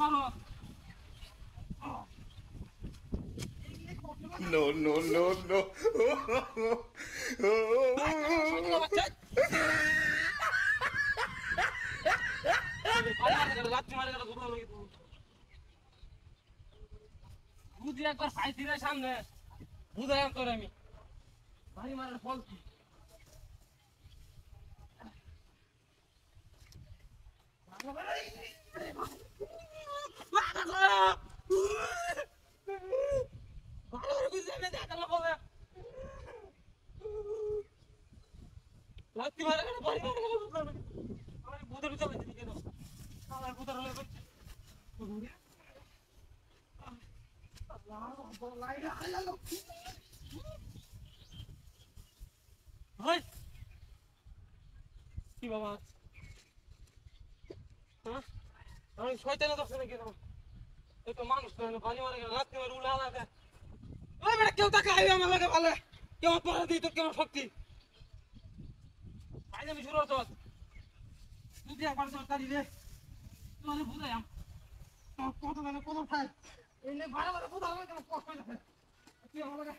পারো No, no, no, no. বুঝি একবার পাইছি রে সামনে বুঝাইলাম তোর আমি ভারী মারার ফল কি লাত্তি মারা গেল ভারী মারা গেল আমার বুধের চলে দিকে দাও আমার বুধের হলে কি বাবা হ্যাঁ আমি শয়তানের দর্শনে গেলাম এই তো মানুষ নয় পানি মারা গেল রাত্রি মারে উড়ে আলাদা ওই বেটা কেউ টাকা আইবে আমার লাগে ভালো কেউ পড়া দিই তোর কেমন শক্তি আইলে আমি শুরু হতো তুই একবার তোর তালি রে তুই বুঝাইম কত মানে কত খাই এই নে ভাড়া ভাড়া বুঝা হবে কেমন কষ্ট হয়ে যাবে তুই আমার লাগে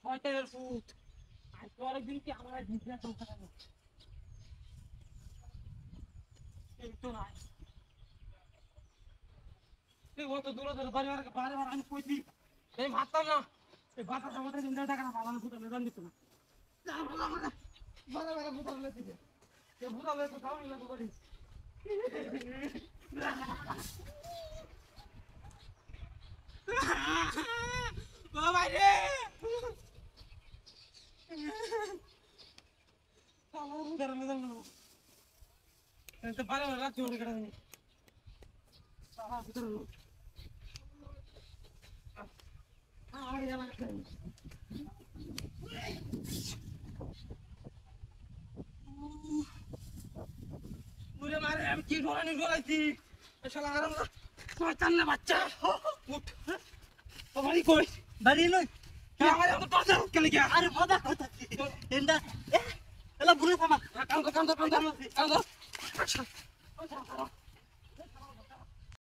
শয়তানের ফুট আর পরের দিন কি আমার বিজনেস চলতে থাকবে এই তো নাই তুই কত দূরে দূরে বাড়ি বারে আমি কইছি এই ভাবতাম না এই বাতাস আমাদের দিন টাকা না ভালো ফুটা মেদান দিত না বারে বারে ফুটা লেতে দে এ ফুটা লেতে তাও নি লাগো বলি বাবা রে আমার ফুটা মেদান না তো বারে বারে রাত জোরে কাটা নি সারা ফুটা লো আমার জানা আছে মুরে মারে আমি কি ধরনের গলাইছি শালা আরাম না শয়তান না বাচ্চা উঠ ও বাড়ি কই বাড়ি লই আমার তো টর্চার কেন কি আরে বাবা কথা এন্ডা এলা বুড়ো থামা কাম কাম কাম কাম কাম